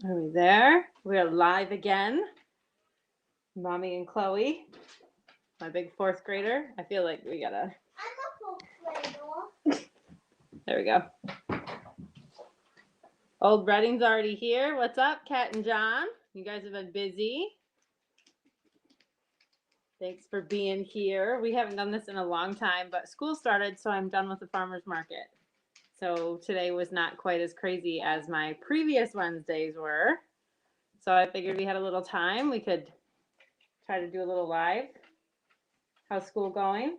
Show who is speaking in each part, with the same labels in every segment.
Speaker 1: Are we there? We're live again. Mommy and Chloe, my big fourth grader. I feel like we gotta.
Speaker 2: I'm a fourth grader.
Speaker 1: There we go. Old Redding's already here. What's up, Kat and John? You guys have been busy. Thanks for being here. We haven't done this in a long time, but school started, so I'm done with the farmer's market. So today was not quite as crazy as my previous Wednesdays were. So I figured we had a little time. We could try to do a little live. How's school going?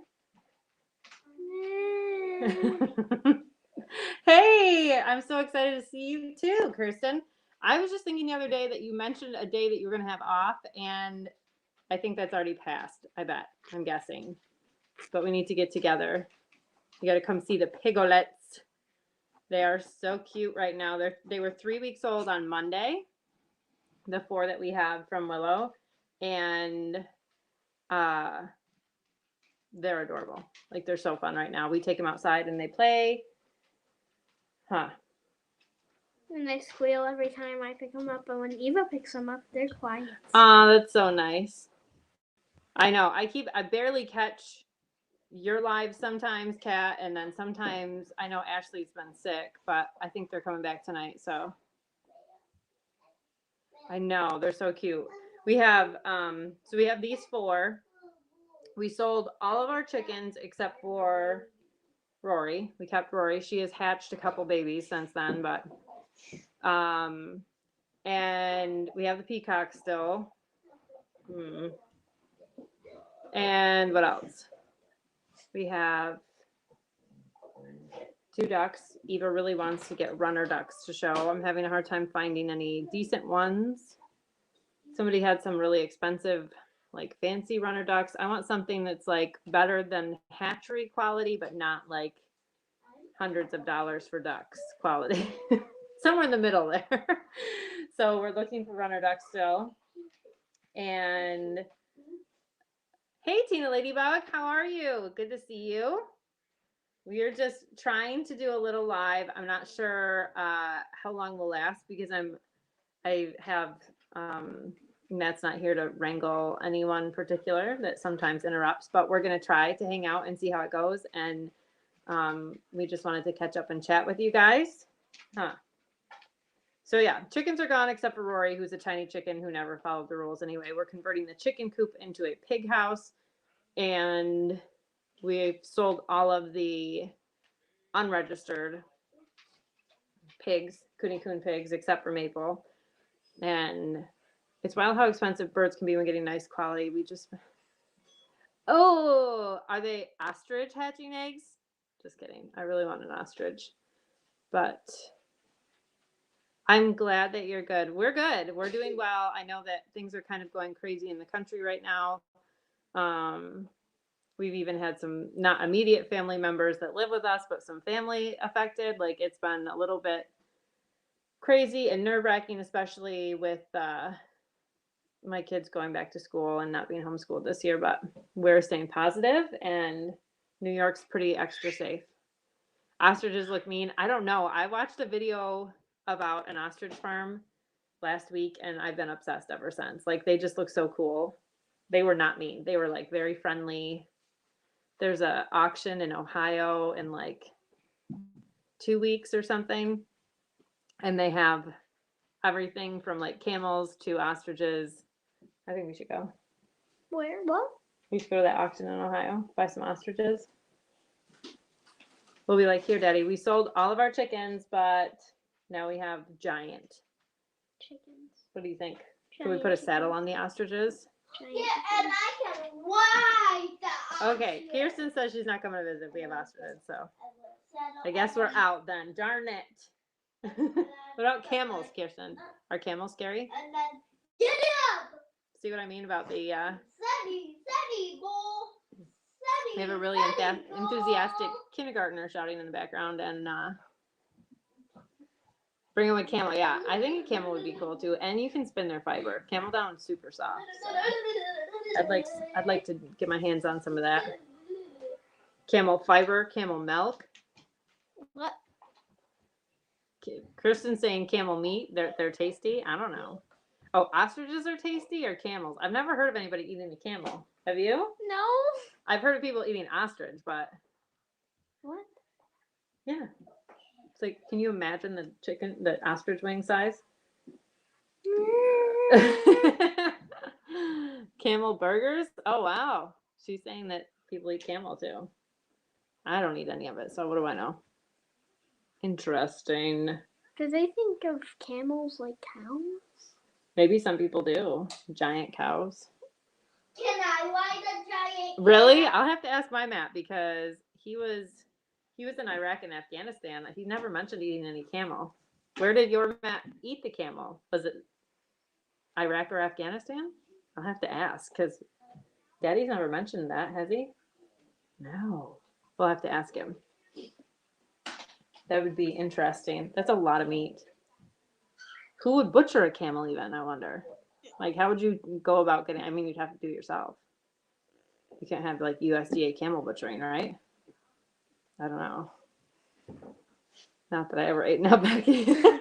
Speaker 1: Hey, I'm so excited to see you too, Kirsten. I was just thinking the other day that you mentioned a day that you were going to have off, and I think that's already passed. I bet. I'm guessing. But we need to get together. You got to come see the pigolets. They are so cute right now. They were 3 weeks old on Monday, the 4 that we have from Willow, and they're adorable. Like, they're so fun right now. We take them outside and they play. Huh.
Speaker 2: And they squeal every time I pick them up, but when Eva picks them up, they're quiet.
Speaker 1: Oh, that's so nice. I know. I barely catch your live sometimes, Kat, and then sometimes I know Ashley's been sick, but I think they're coming back tonight, so. I know, they're so cute. We have so we have these 4. We sold all of our chickens except for Rory. We kept Rory. She has hatched a couple babies since then, but and we have the peacock still. And what else? We have 2 ducks. Eva really wants to get runner ducks to show. I'm having a hard time finding any decent ones. Somebody had some really expensive, like fancy runner ducks. I want something that's like better than hatchery quality, but not like hundreds of dollars for ducks quality. Somewhere in the middle there. So we're looking for runner ducks still. And hey, Tina Ladybug, how are you? Good to see you. We are just trying to do a little live. I'm not sure how long will last because I have Matt's not here to wrangle anyone particular that sometimes interrupts, but we're going to try to hang out and see how it goes. And we just wanted to catch up and chat with you guys. So yeah, chickens are gone except for Rory, who's a tiny chicken who never followed the rules anyway. We're converting the chicken coop into a pig house, and we've sold all of the unregistered pigs, Cooney Coon pigs, except for Maple. And it's wild how expensive birds can be when getting nice quality. Oh, are they ostrich hatching eggs? Just kidding. I really want an ostrich. But I'm glad that you're good. We're good. We're doing well. I know that things are kind of going crazy in the country right now. We've even had some not immediate family members that live with us, but some family affected. Like, it's been a little bit crazy and nerve-wracking, especially with my kids going back to school and not being homeschooled this year, but we're staying positive, and New York's pretty extra safe. Ostriches look mean. I don't know. I watched a video about an ostrich farm last week, and I've been obsessed ever since. Like, they just look so cool. They were not mean. They were like very friendly. There's a auction in Ohio in like 2 weeks or something, and they have everything from like camels to ostriches. I think we should go.
Speaker 2: Where? What?
Speaker 1: We should go to that auction in Ohio, buy some ostriches. We'll be like, here, Daddy, we sold all of our chickens, but now we have giant
Speaker 2: Chickens.
Speaker 1: What do you think? Can we put a saddle on the ostriches?
Speaker 2: Yeah, and I can ride the ostrich.
Speaker 1: Okay, Kirsten says she's not coming to visit if we have ostriches, so I guess we're out then. Darn it. What about camels, Kirsten? Are camels scary?
Speaker 2: And then get up.
Speaker 1: See what I mean about the
Speaker 2: Steady, bull.
Speaker 1: we have a really enthusiastic kindergartner shouting in the background, and bring them a camel. Yeah, I think a camel would be cool too, and you can spin their fiber. Camel down is super soft. So I'd like to get my hands on some of that. Camel fiber, camel milk.
Speaker 2: What?
Speaker 1: Kristen's saying camel meat. They're tasty. I don't know. Oh, ostriches are tasty or camels? I've never heard of anybody eating a camel. Have you?
Speaker 2: No.
Speaker 1: I've heard of people eating ostrich, but
Speaker 2: What?
Speaker 1: yeah. It's like, can you imagine the ostrich wing size? Camel burgers? Oh, wow. She's saying that people eat camel too. I don't eat any of it, so what do I know? Interesting.
Speaker 2: Do they think of camels like cows?
Speaker 1: Maybe some people do. Giant cows.
Speaker 2: Can I ride a giant?
Speaker 1: Really? I'll have to ask my Matt because he was in Iraq and Afghanistan. He never mentioned eating any camel. Where did your Matt eat the camel? Was it Iraq or Afghanistan? I'll have to ask because Daddy's never mentioned that, has he? No. We'll have to ask him. That would be interesting. That's a lot of meat. Who would butcher a camel even, I wonder? Like, how would you go about getting, I mean, you'd have to do it yourself. You can't have, like, USDA camel butchering, right? I don't know. Not that I ever ate an outback either.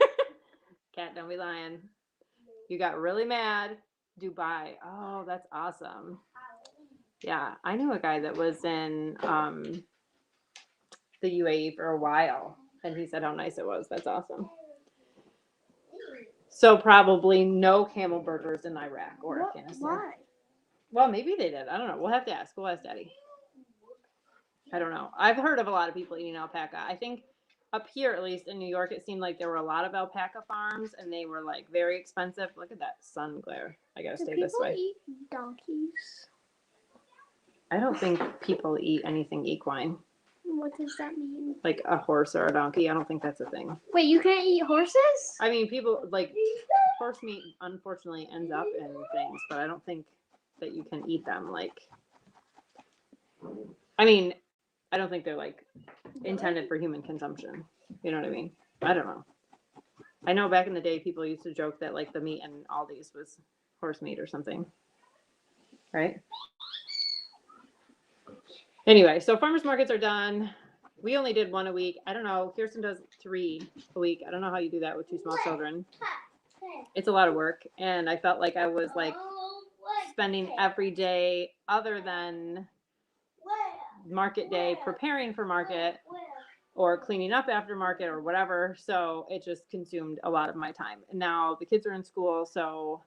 Speaker 1: Cat, don't be lying. You got really mad. Dubai. Oh, that's awesome. Yeah, I knew a guy that was in the UAE for a while, and he said how nice it was. That's awesome. So probably no camel burgers in Iraq or Afghanistan.
Speaker 2: Why?
Speaker 1: Well, maybe they did. I don't know. We'll have to ask. We'll ask Daddy. I don't know. I've heard of a lot of people eating alpaca. I think up here, at least in New York, it seemed like there were a lot of alpaca farms, and they were like very expensive. Look at that sun glare. I gotta stay this way.
Speaker 2: Do people eat donkeys?
Speaker 1: I don't think people eat anything equine,
Speaker 2: What does that mean?
Speaker 1: like a horse or a donkey. I don't think that's a thing.
Speaker 2: Wait, you can't eat horses?
Speaker 1: I mean, people like horse meat. Unfortunately, ends up in things, but I don't think that you can eat them. Like, I mean, I don't think they're like intended for human consumption. You know what I mean? I don't know. I know back in the day, people used to joke that like the meat in Aldi's was horse meat or something, right? Anyway, so farmers markets are done. We only did one a week. I don't know. Kirsten does 3 a week. I don't know how you do that with 2 small children. It's a lot of work, and I felt like I was like spending every day other than market day preparing for market or cleaning up after market or whatever. So it just consumed a lot of my time. And now the kids are in school, so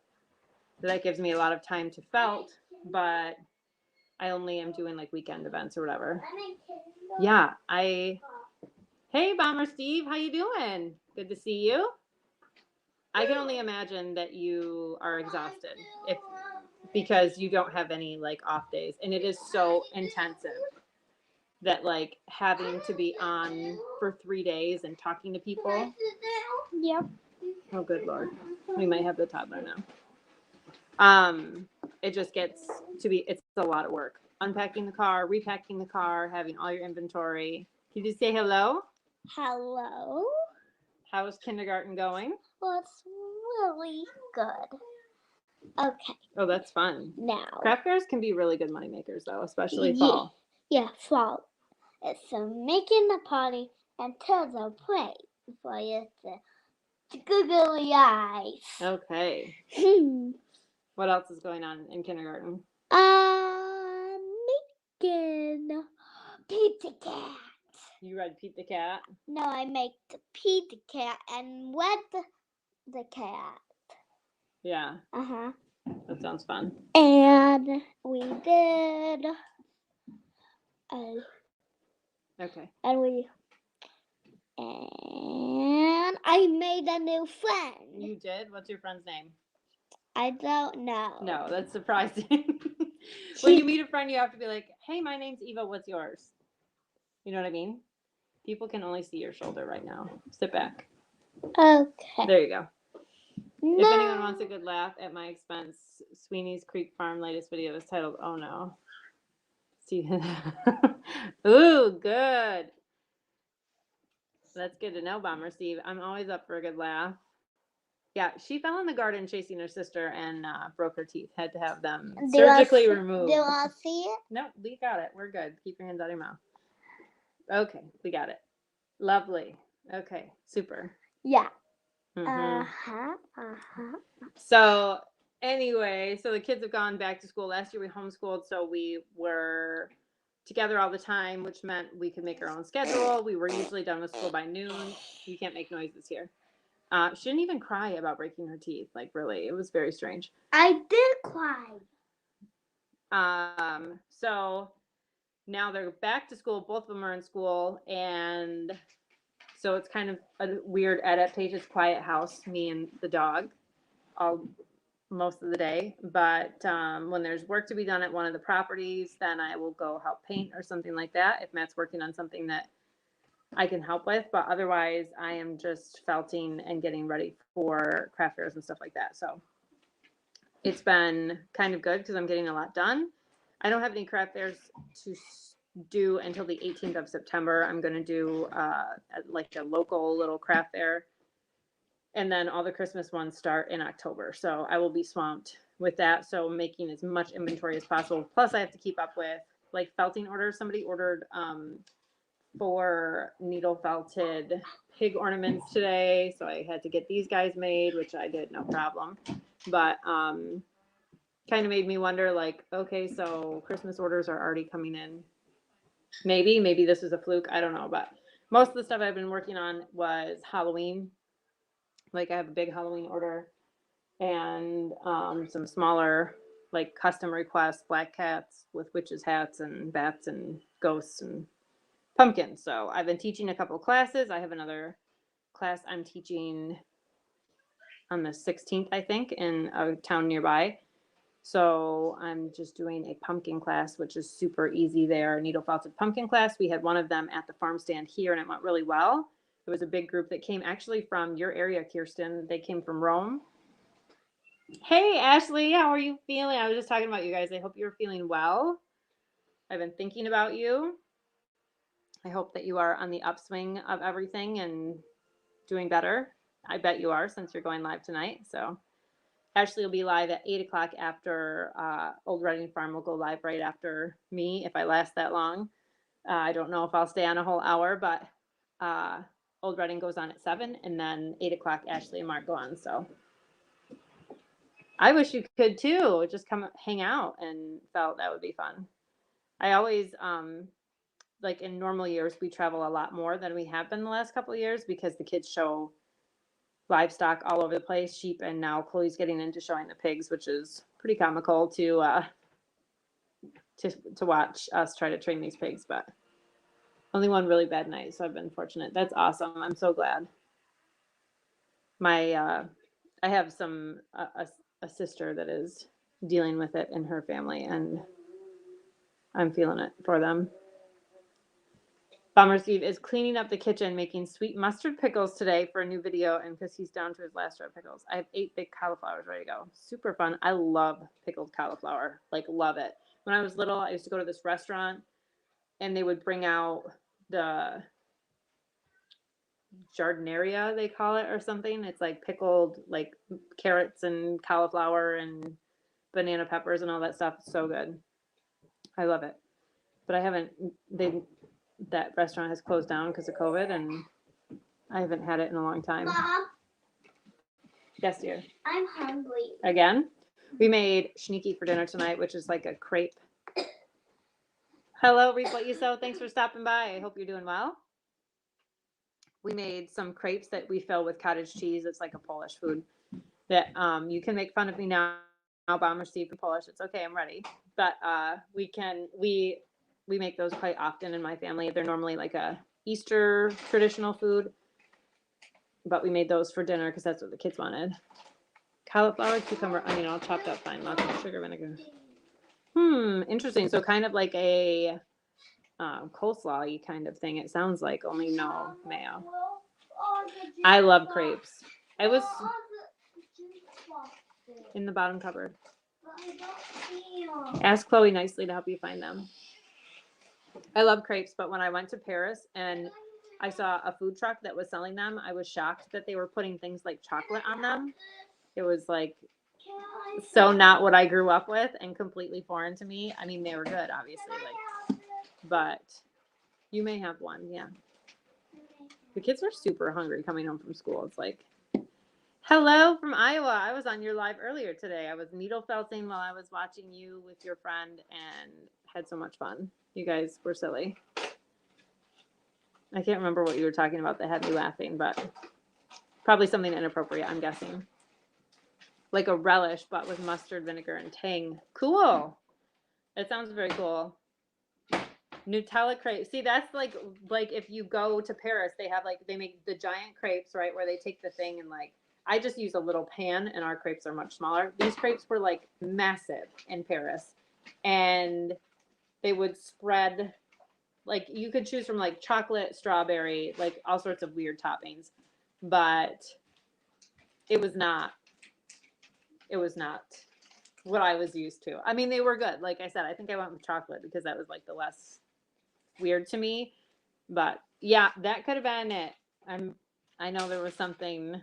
Speaker 1: that gives me a lot of time to felt, but I only am doing like weekend events or whatever. Yeah, hey Bomber Steve, how you doing? Good to see you. I can only imagine that you are exhausted because you don't have any like off days, and it is so intensive that like having to be on for 3 days and talking to people.
Speaker 2: Yep.
Speaker 1: Oh, good Lord. We might have the toddler now. It just gets to be, it's a lot of work. Unpacking the car, repacking the car, having all your inventory. Can you say hello?
Speaker 2: Hello.
Speaker 1: How's kindergarten going?
Speaker 2: Well, it's really good. Okay.
Speaker 1: Oh, that's fun.
Speaker 2: Now.
Speaker 1: Craft fairs can be really good money makers though, especially fall.
Speaker 2: Yeah, fall. It's making the party until the plate for you to googly eyes.
Speaker 1: Okay. What else is going on in kindergarten?
Speaker 2: Making Pete the Cat.
Speaker 1: You read Pete the Cat?
Speaker 2: No, I make the Pete the Cat and wet the cat.
Speaker 1: Yeah.
Speaker 2: Uh-huh.
Speaker 1: That sounds fun.
Speaker 2: And we did.
Speaker 1: Okay.
Speaker 2: And I made a new friend.
Speaker 1: You did? What's your friend's name?
Speaker 2: I don't know.
Speaker 1: No, that's surprising. When you meet a friend, you have to be like, hey, my name's Eva. What's yours? You know what I mean? People can only see your shoulder right now. Sit back.
Speaker 2: Okay.
Speaker 1: There you go.
Speaker 2: No.
Speaker 1: If anyone wants a good laugh at my expense, Sweeney's Creek Farm latest video is titled, Oh No. See. Ooh, good. That's good to know, Bomber Steve. I'm always up for a good laugh. Yeah, she fell in the garden chasing her sister and broke her teeth. Had to have them surgically removed.
Speaker 2: Do you want to see it?
Speaker 1: No, we got it. We're good. Keep your hands out of your mouth. Okay, we got it. Lovely. Okay, super.
Speaker 2: Yeah.
Speaker 1: Mhm.
Speaker 2: Uh-huh.
Speaker 1: So anyway, so the kids have gone back to school. Last year we homeschooled, so we were together all the time, which meant we could make our own schedule. We were usually done with school by noon. You can't make noises here. She didn't even cry about breaking her teeth. Like, really, it was very strange.
Speaker 2: I did cry.
Speaker 1: So now they're back to school. Both of them are in school, and so it's kind of a weird adaptation. It's quiet house, me and the dog, all most of the day. But when there's work to be done at one of the properties, then I will go help paint or something like that. If Matt's working on something that I can help with, but otherwise I am just felting and getting ready for craft fairs and stuff like that. So it's been kind of good because I'm getting a lot done. I don't have any craft fairs to do until the 18th of September. I'm going to do like a local little craft fair. And then all the Christmas ones start in October. So I will be swamped with that. So making as much inventory as possible. Plus I have to keep up with like felting orders. Somebody ordered 4 needle felted pig ornaments today. So I had to get these guys made, which I did no problem. But kind of made me wonder like, okay, so Christmas orders are already coming in. Maybe this is a fluke. I don't know. But most of the stuff I've been working on was Halloween. Like I have a big Halloween order and some smaller like custom requests, black cats with witches hats and bats and ghosts and pumpkins. So I've been teaching a couple of classes. I have another class I'm teaching on the 16th, I think, in a town nearby. So I'm just doing a pumpkin class, which is super easy there. Needle felted pumpkin class. We had one of them at the farm stand here and it went really well. It was a big group that came actually from your area, Kirsten. They came from Rome. Hey, Ashley, how are you feeling? I was just talking about you guys. I hope you're feeling well. I've been thinking about you. I hope that you are on the upswing of everything and doing better. I bet you are since you're going live tonight. So Ashley will be live at 8 o'clock after Old Reading Farm will go live right after me if I last that long. I don't know if I'll stay on a whole hour, but Old Reading goes on at 7 and then 8 o'clock Ashley and Mark go on. So I wish you could too. Just come hang out and felt that would be fun. I always like in normal years we travel a lot more than we have been the last couple of years because the kids show livestock all over the place, sheep, and now Chloe's getting into showing the pigs, which is pretty comical to watch us try to train these pigs. But only one really bad night, so I've been fortunate. That's awesome. I'm so glad. My I have some a sister that is dealing with it in her family, and I'm feeling it for them. Bomber Steve is cleaning up the kitchen, making sweet mustard pickles today for a new video, and because he's down to his last jar of pickles. I have 8 big cauliflowers ready to go. Super fun. I love pickled cauliflower. Like, love it. When I was little, I used to go to this restaurant, and they would bring out the jardineria, they call it, or something. It's like pickled, like, carrots and cauliflower and banana peppers and all that stuff. It's so good. I love it. But I haven't, that restaurant has closed down because of COVID, and I haven't had it in a long time.
Speaker 2: Mom,
Speaker 1: Yes, dear.
Speaker 2: I'm hungry.
Speaker 1: Again? We made sneaky for dinner tonight, which is like a crepe. Hello, Reap What You Sow. Thanks for stopping by. I hope you're doing well. We made some crepes that we fill with cottage cheese. It's like a Polish food that you can make fun of me now, Bomber Steve, for Polish. It's okay. I'm ready. But we make those quite often in my family. They're normally like a Easter traditional food, but we made those for dinner because that's what the kids wanted. Cauliflower, cucumber, onion, all chopped up fine. Lots of sugar, vinegar. Interesting. So kind of like a coleslaw-y kind of thing. It sounds like, only no mayo. I love crepes. I was in the bottom cupboard. Ask Chloe nicely to help you find them. I love crepes, but when I went to Paris and I saw a food truck that was selling them, I was shocked that they were putting things like chocolate on them. It was like so not what I grew up with and completely foreign to me. I mean, they were good, obviously, like, but you may have one, yeah. The kids are super hungry coming home from school. It's like, hello from Iowa. I was on your live earlier today. I was needle felting while I was watching you with your friend and had so much fun. You guys were silly. I can't remember what you were talking about that had me laughing, but probably something inappropriate, I'm guessing. Like a relish, but with mustard, vinegar, and tang. Cool. It sounds very cool. Nutella crepes. See, that's like if you go to Paris, they have like, they make the giant crepes, right? Where they take the thing and like, I just use a little pan and our crepes are much smaller. These crepes were like massive in Paris. And they would spread, like you could choose from like chocolate, strawberry, like all sorts of weird toppings. But it was not what I was used to. I mean, they were good. Like I said, I think I went with chocolate because that was like the less weird to me. But yeah, that could have been it. I know there was something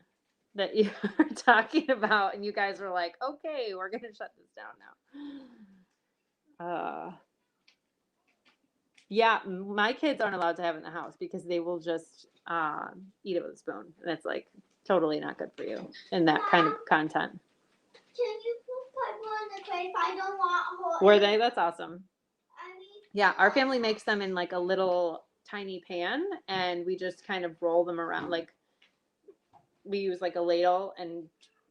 Speaker 1: that you were talking about and you guys were like, okay, we're gonna shut this down now. Yeah, my kids aren't allowed to have it in the house because they will just eat it with a spoon. And it's like totally not good for you in that kind of content.
Speaker 2: Can you put one in the crepe? I don't want whole.
Speaker 1: Were they? That's awesome.
Speaker 2: I mean,
Speaker 1: Yeah, our family makes them in like a little tiny pan and we just kind of roll them around. Like we use like a ladle and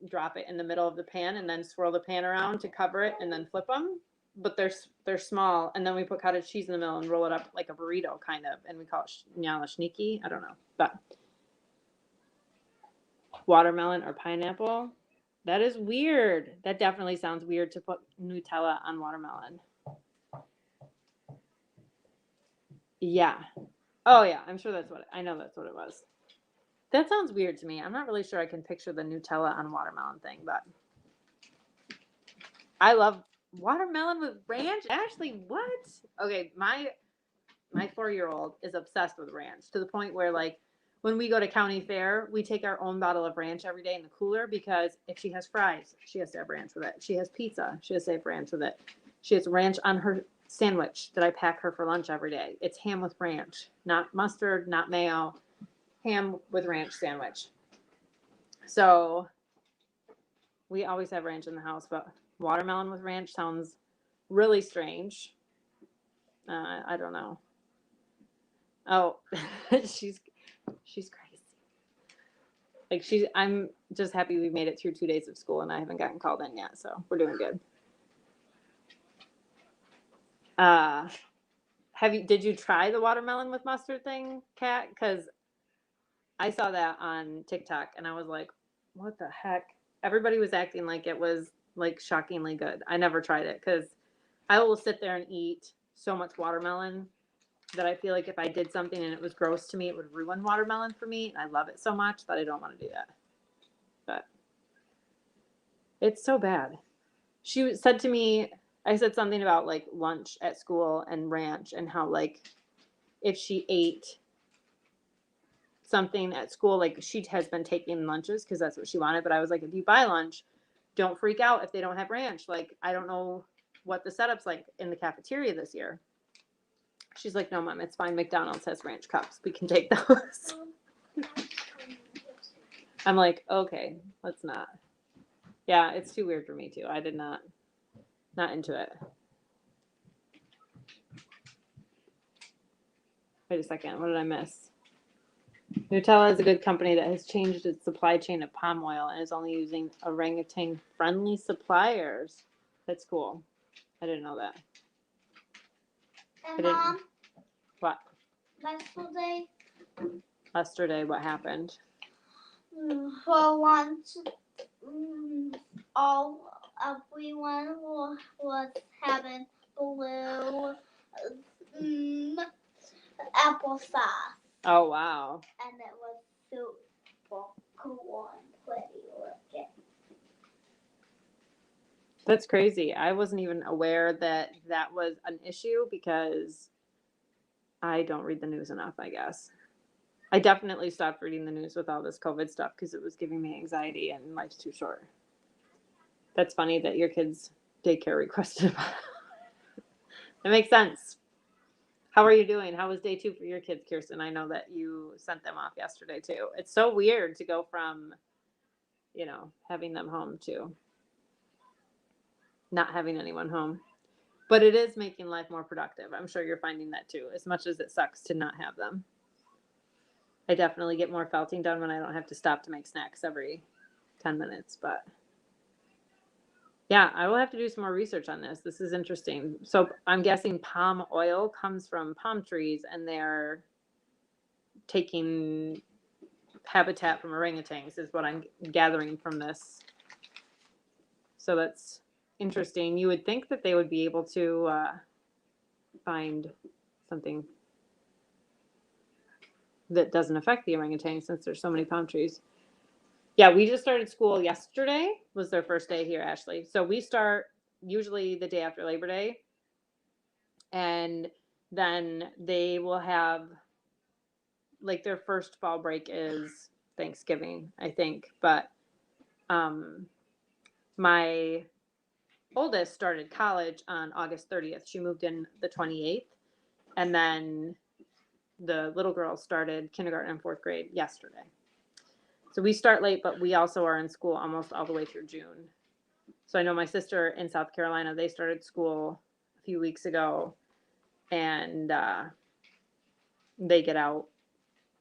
Speaker 1: drop it in the middle of the pan and then swirl the pan around to cover it and then flip them. But they're small, and then we put cottage cheese in the middle and roll it up like a burrito kind of, and we call it nyalashniki. I don't know, but watermelon or pineapple. That is weird. That definitely sounds weird to put Nutella on watermelon. Yeah. Oh yeah, I'm sure I know that's what it was. That sounds weird to me. I'm not really sure I can picture the Nutella on watermelon thing, but I love watermelon with ranch. Ashley, what? Okay, my 4-year-old is obsessed with ranch to the point where like when we go to county fair, we take our own bottle of ranch every day in the cooler because if she has fries, she has to have ranch with it. She has pizza, she has to have ranch with it. She has ranch on her sandwich that I pack her for lunch every day. It's ham with ranch, not mustard, not mayo, ham with ranch sandwich. So we always have ranch in the house, but watermelon with ranch sounds really strange. I don't know. Oh, she's crazy. Like I'm just happy we made it through 2 days of school and I haven't gotten called in yet, so we're doing good. Did you try the watermelon with mustard thing, Kat? Because I saw that on TikTok and I was like, what the heck? Everybody was acting like it was like shockingly good. I never tried it because I will sit there and eat so much watermelon that I feel like if I did something and it was gross to me, it would ruin watermelon for me. And I love it so much that I don't want to do that. But it's so bad. She said to me, I said something about like lunch at school and ranch and how like if she ate something at school, like she has been taking lunches because that's what she wanted. But I was like, if you buy lunch, don't freak out if they don't have ranch. Like, I don't know what the setup's like in the cafeteria this year. She's like, no, Mom, it's fine. McDonald's has ranch cups. We can take those. I'm like, okay, let's not. Yeah, it's too weird for me too. I did not into it. Wait a second. What did I miss? Nutella is a good company that has changed its supply chain of palm oil and is only using orangutan-friendly suppliers. That's cool. I didn't know that.
Speaker 2: And Mom,
Speaker 1: what? Yesterday, what happened?
Speaker 2: For lunch, everyone was having blue applesauce.
Speaker 1: Oh, wow.
Speaker 2: And it was super cool and pretty looking.
Speaker 1: That's crazy. I wasn't even aware that was an issue because I don't read the news enough, I guess. I definitely stopped reading the news with all this COVID stuff because it was giving me anxiety and life's too short. That's funny that your kids' daycare requested about it. That makes sense. How are you doing? How was day 2 for your kids, Kirsten? I know that you sent them off yesterday too. It's so weird to go from, having them home to not having anyone home. But it is making life more productive. I'm sure you're finding that too, as much as it sucks to not have them. I definitely get more felting done when I don't have to stop to make snacks every 10 minutes. But yeah, I will have to do some more research on this. This is interesting. So I'm guessing palm oil comes from palm trees and they're taking habitat from orangutans, is what I'm gathering from this. So that's interesting. You would think that they would be able to find something that doesn't affect the orangutan since there's so many palm trees. Yeah, we just started school yesterday, was their first day here, Ashley. So we start usually the day after Labor Day. And then they will have, like, their first fall break is Thanksgiving, I think. But my oldest started college on August 30th. She moved in the 28th. And then the little girl started kindergarten and 4th grade yesterday. So we start late, but we also are in school almost all the way through June. So I know my sister in South Carolina, they started school a few weeks ago, and they get out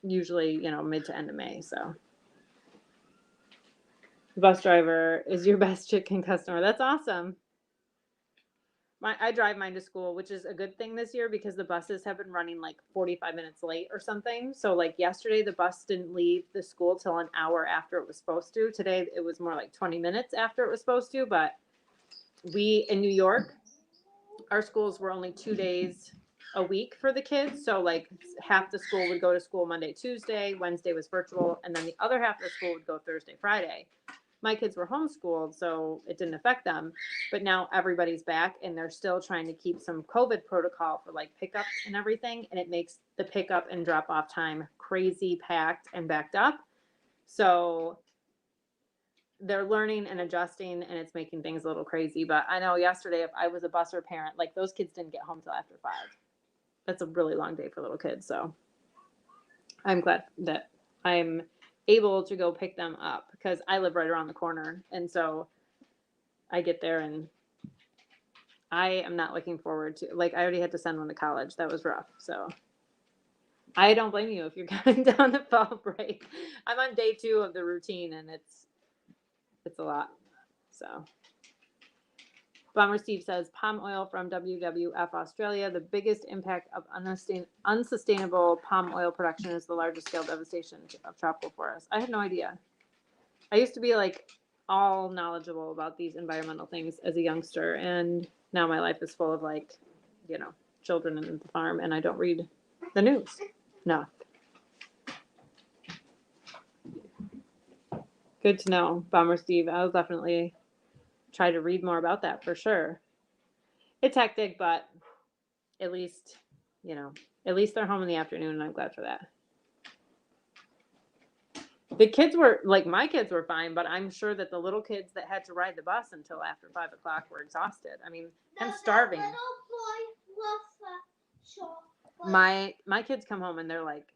Speaker 1: usually, mid to end of May. So the bus driver is your best chicken customer. That's awesome. I drive mine to school, which is a good thing this year because the buses have been running like 45 minutes late or something. So like yesterday, the bus didn't leave the school till an hour after it was supposed to. Today, it was more like 20 minutes after it was supposed to. But we, in New York, our schools were only 2 days a week for the kids. So like half the school would go to school Monday, Tuesday, Wednesday was virtual, and then the other half of the school would go Thursday, Friday. My kids were homeschooled, so it didn't affect them. But now everybody's back and they're still trying to keep some COVID protocol for like pickup and everything. And it makes the pickup and drop off time crazy packed and backed up. So they're learning and adjusting and it's making things a little crazy. But I know yesterday, if I was a busser parent, like those kids didn't get home till after 5. That's a really long day for little kids. So I'm glad that I'm able to go pick them up because I live right around the corner. And so I get there and I am not looking forward to, like, I already had to send one to college. That was rough. So I don't blame you if you're coming down the fall break. I'm on day 2 of the routine and it's a lot. So Bomber Steve says palm oil from WWF Australia. The biggest impact of unsustainable palm oil production is the largest scale devastation of tropical forests. I had no idea. I used to be like all knowledgeable about these environmental things as a youngster, and now my life is full of like, children and the farm, and I don't read the news. No. Good to know, Bomber Steve. I'll definitely try to read more about that for sure. It's hectic, but at least they're home in the afternoon, and I'm glad for that. The kids were like, my kids were fine, but I'm sure that the little kids that had to ride the bus until after 5 o'clock were exhausted. I mean, I'm starving. My kids come home and they're like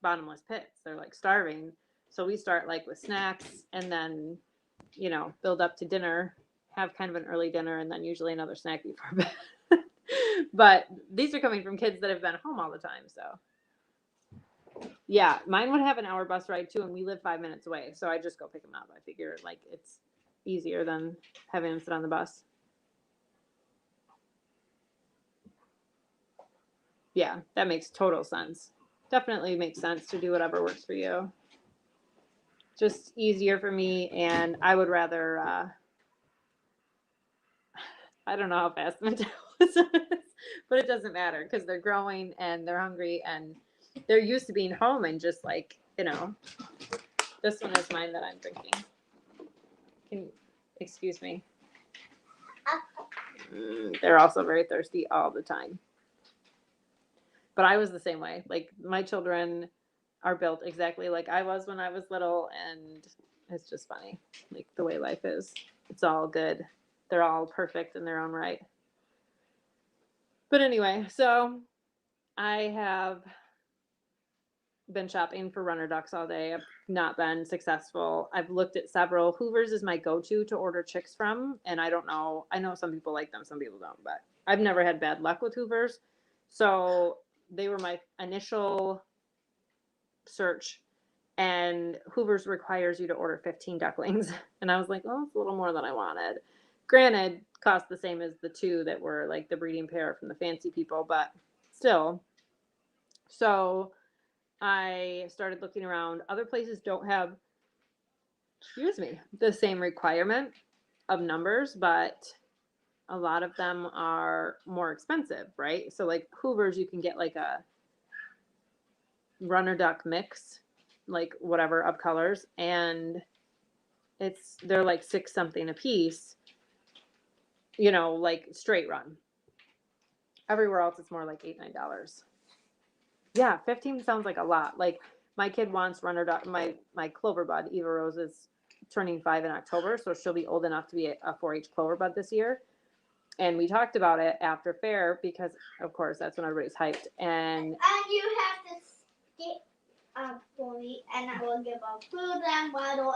Speaker 1: bottomless pits. They're like starving. So we start like with snacks and then, build up to dinner, have kind of an early dinner, and then usually another snack before bed. But these are coming from kids that have been home all the time. So yeah, mine would have an hour bus ride too, and we live 5 minutes away. So I just go pick them up. I figure like it's easier than having them sit on the bus. Yeah, that makes total sense. Definitely makes sense to do whatever works for you. Just easier for me, and I would rather, I don't know how fast the metabolism is, but it doesn't matter because they're growing and they're hungry and they're used to being home and just like, this one is mine that I'm drinking. Excuse me. They're also very thirsty all the time. But I was the same way. Like my children are built exactly like I was when I was little, and it's just funny, like the way life is. It's all good. They're all perfect in their own right. But anyway, so I have been shopping for runner ducks all day. I've not been successful. I've looked at several. Hoover's is my go-to to order chicks from, and I don't know. I know some people like them, some people don't, but I've never had bad luck with Hoover's. So they were my initial search, and Hoover's requires you to order 15 ducklings, and I was like, oh, it's a little more than I wanted. Granted, cost the same as the two that were like the breeding pair from the fancy people, but still. So I started looking around. Other places don't have, excuse me, the same requirement of numbers, but a lot of them are more expensive, right? So like Hoover's, you can get like a runner duck mix, like whatever of colors, and they're like six something a piece, like straight run. Everywhere else it's more like $8-9. Yeah, 15 sounds like a lot. Like my kid wants runner duck. My clover bud, Eva Rose, is turning 5 in October, so she'll be old enough to be a 4-H clover bud this year. And we talked about it after fair because, of course, that's when everybody's hyped. And
Speaker 2: you have to skip up for me, and I will give a food and bottle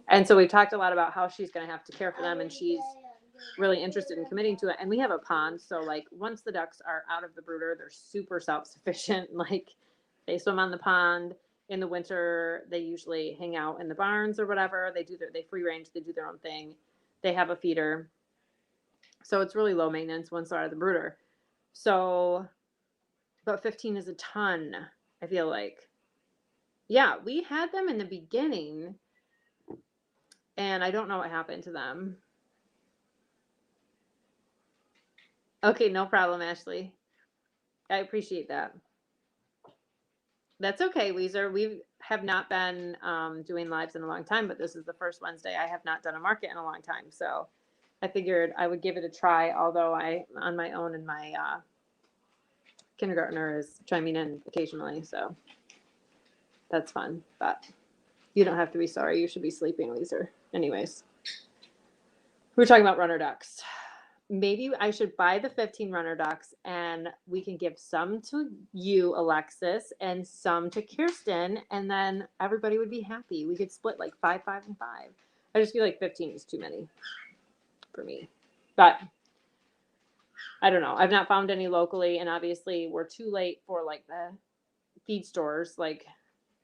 Speaker 1: and so we've talked a lot about how she's going to have to care for them, and she's really interested in committing to it. And we have a pond, so like once the ducks are out of the brooder, they're super self-sufficient. Like they swim on the pond. In the winter, they usually hang out in the barns or whatever. They free range, they do their own thing. They have a feeder. So it's really low maintenance once they're out of the brooder. So, but 15 is a ton, I feel like. Yeah, we had them in the beginning, and I don't know what happened to them. Okay, no problem, Ashley. I appreciate that. That's okay, Weezer. We have not been doing lives in a long time, but this is the first Wednesday I have not done a market in a long time. So I figured I would give it a try, although I on my own, and my kindergartner is chiming in occasionally. So that's fun. But you don't have to be sorry. You should be sleeping, Weezer. Anyways, we're talking about runner ducks. Maybe I should buy the 15 runner ducks, and we can give some to you, Alexis, and some to Kirsten, and then everybody would be happy. We could split like 5, 5, and 5. I just feel like 15 is too many for me. But I don't know. I've not found any locally, and obviously we're too late for like the feed stores. Like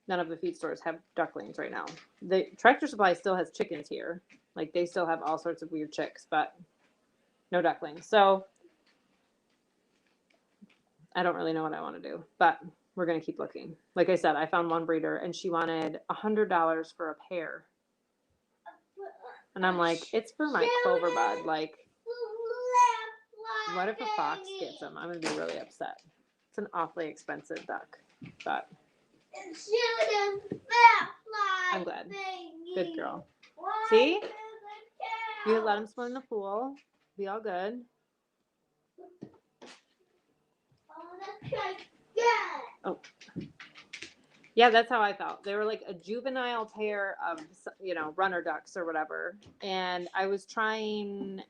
Speaker 1: none of the feed stores have ducklings right now. The Tractor Supply still has chickens here. Like they still have all sorts of weird chicks, but no ducklings. So I don't really know what I want to do, but we're going to keep looking. Like I said, I found one breeder and she wanted $100 for a pair. And I'm like, it's for my clover bud. Like, what if a fox gets them? I'm going to be really upset. It's an awfully expensive duck, but I'm glad. Good girl. See? You let him swim in the pool. Be all good. Oh. Yeah, that's how I felt. They were like a juvenile pair of, runner ducks or whatever. And I was trying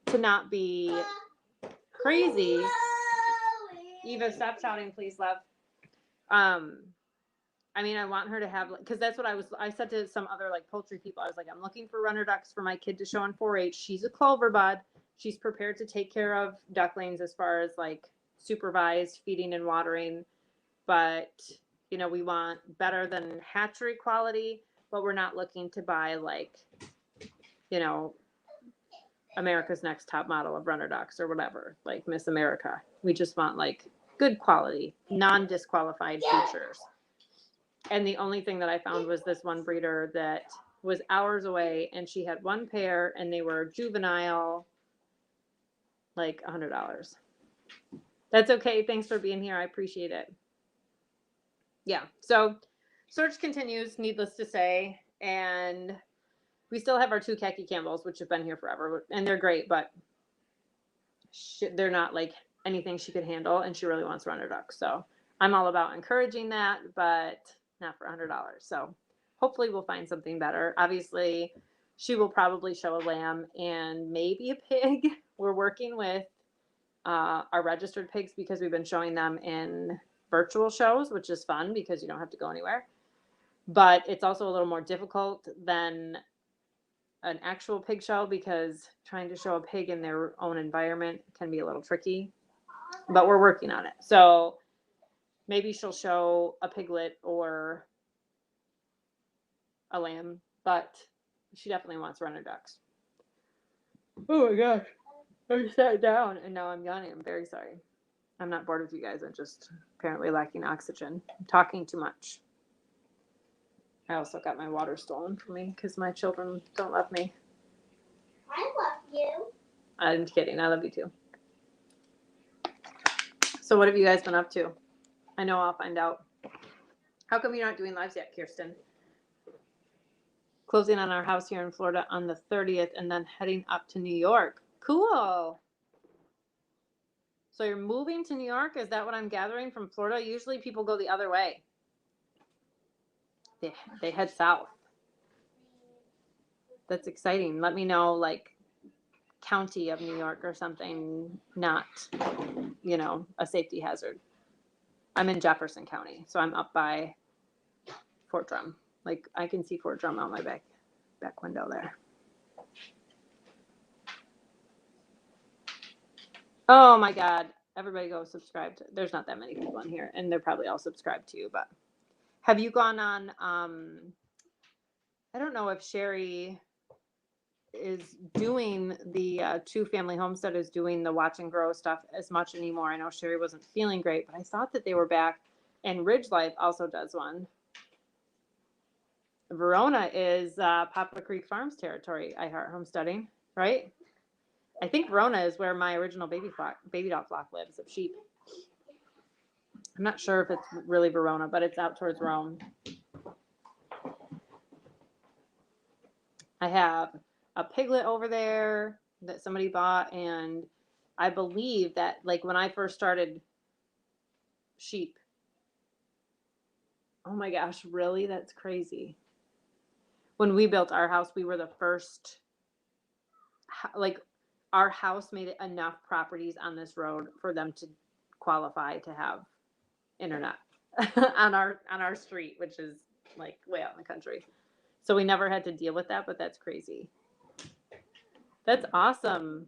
Speaker 1: to not be crazy. Eva, stop shouting, please, love. I mean, I want her to have, because that's what I said to some other like poultry people. I was like, I'm looking for runner ducks for my kid to show on 4-H. She's a clover bud. She's prepared to take care of ducklings as far as like supervised feeding and watering. But, we want better than hatchery quality, but we're not looking to buy like, America's Next Top Model of runner ducks or whatever, like Miss America. We just want like good quality, non-disqualified features. And the only thing that I found was this one breeder that was hours away, and she had one pair, and they were juvenile, like $100. That's okay. Thanks for being here. I appreciate it. Yeah. So search continues, needless to say. And we still have our 2 khaki Campbells, which have been here forever, and they're great, but they're not like anything she could handle, and she really wants runner ducks. So I'm all about encouraging that, but not for $100. So hopefully we'll find something better. Obviously, she will probably show a lamb and maybe a pig. We're working with our registered pigs because we've been showing them in virtual shows, which is fun because you don't have to go anywhere. But it's also a little more difficult than an actual pig show because trying to show a pig in their own environment can be a little tricky. But we're working on it. So maybe she'll show a piglet or a lamb, but she definitely wants runner ducks. Oh my gosh. I sat down and now I'm yawning. I'm very sorry. I'm not bored with you guys. I'm just apparently lacking oxygen. I'm talking too much. I also got my water stolen from me because my children don't love me.
Speaker 2: I love you.
Speaker 1: I'm kidding. I love you too. So what have you guys been up to? I know I'll find out. How come you're not doing lives yet, Kirsten? Closing on our house here in Florida on the 30th and then heading up to New York. Cool. So you're moving to New York? Is that what I'm gathering from Florida? Usually people go the other way. They head south. That's exciting. Let me know, like, county of New York or something, not, you know, a safety hazard. I'm in Jefferson County, so I'm up by Fort Drum. Like, I can see Fort Drum out my back window there. Oh my God. Everybody go subscribe to, there's not that many people in here, and they're probably all subscribed to you, but have you gone on, I don't know if Sherry is doing the Two Family Homestead is doing the Watch and Grow stuff as much anymore. I know Sherry wasn't feeling great, but I thought that they were back, and Ridge Life also does one. Verona is Poplar Creek Farms territory, I Heart Homesteading, right? I think Verona is where my original baby dog flock lives of sheep. I'm not sure if it's really Verona, but it's out towards Rome. I have a piglet over there that somebody bought, and I believe that, like, when I first started sheep, oh my gosh, really? That's crazy. When we built our house, we were the first, like, our house made it enough properties on this road for them to qualify to have internet on our street, which is like way out in the country. So we never had to deal with that, but that's crazy. That's awesome.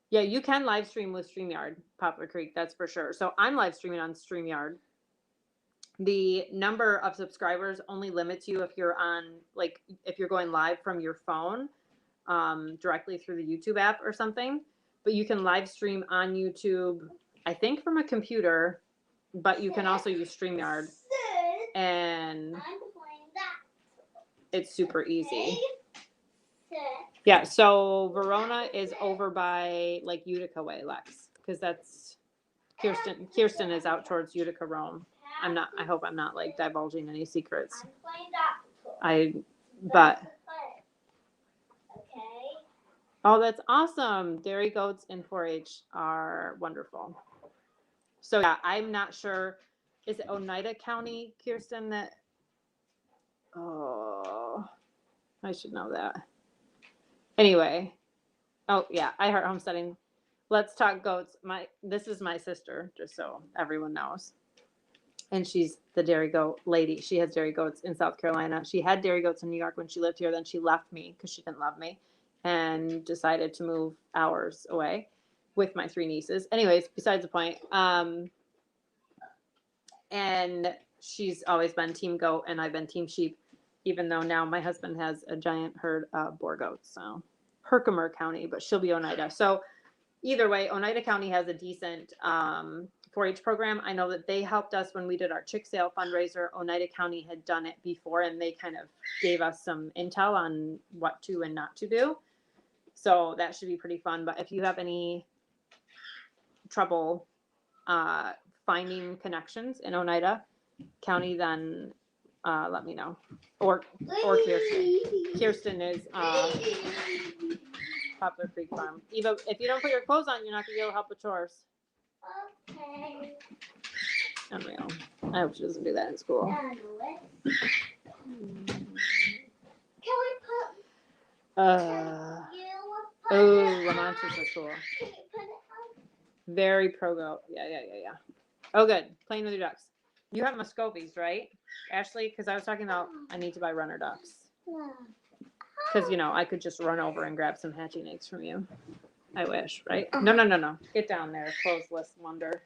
Speaker 1: Yeah, you can live stream with StreamYard, Poplar Creek, that's for sure. So I'm live streaming on StreamYard. The number of subscribers only limits you if you're on, like, if you're going live from your phone, directly through the YouTube app or something. But you can live stream on YouTube, I think from a computer, but you can also use StreamYard. And it's super easy. Yeah, so Verona is over by, like, Utica way, Lex, because that's Kirsten is out towards Utica, Rome. I hope I'm not, like, divulging any secrets. But oh, that's awesome. Dairy goats in 4-H are wonderful. So yeah, I'm not sure. Is it Oneida County, Kirsten, that, oh, I should know that. Anyway, oh yeah, I Heart Homesteading. Let's talk goats. This is my sister, just so everyone knows. And she's the dairy goat lady. She has dairy goats in South Carolina. She had dairy goats in New York when she lived here. Then she left me because she didn't love me and decided to move hours away with my 3 nieces. Anyways, besides the point. And she's always been team goat and I've been team sheep, even though now my husband has a giant herd of Boer goats. So Herkimer County, but she'll be Oneida. So either way, Oneida County has a decent 4-H program. I know that they helped us when we did our chick sale fundraiser. Oneida County had done it before and they kind of gave us some intel on what to and not to do. So that should be pretty fun. But if you have any trouble finding connections in Oneida County, then let me know. Or Kirsten. Kirsten is Poplar Creek Farm. Eva, if you don't put your clothes on, you're not going to be able to help with chores.
Speaker 2: Okay.
Speaker 1: Unreal. I hope she doesn't do that in school.
Speaker 2: Can we put
Speaker 1: Oh, I'm Manchas are cool.
Speaker 2: Can you put it on?
Speaker 1: Very pro goat. Yeah. Oh, good. Playing with your ducks. You have Muscovies, right, Ashley? Because I was talking about I need to buy runner ducks.
Speaker 2: No.
Speaker 1: Because, you know, I could just run over and grab some hatching eggs from you. I wish, right? No. Get down there. Closeless wonder.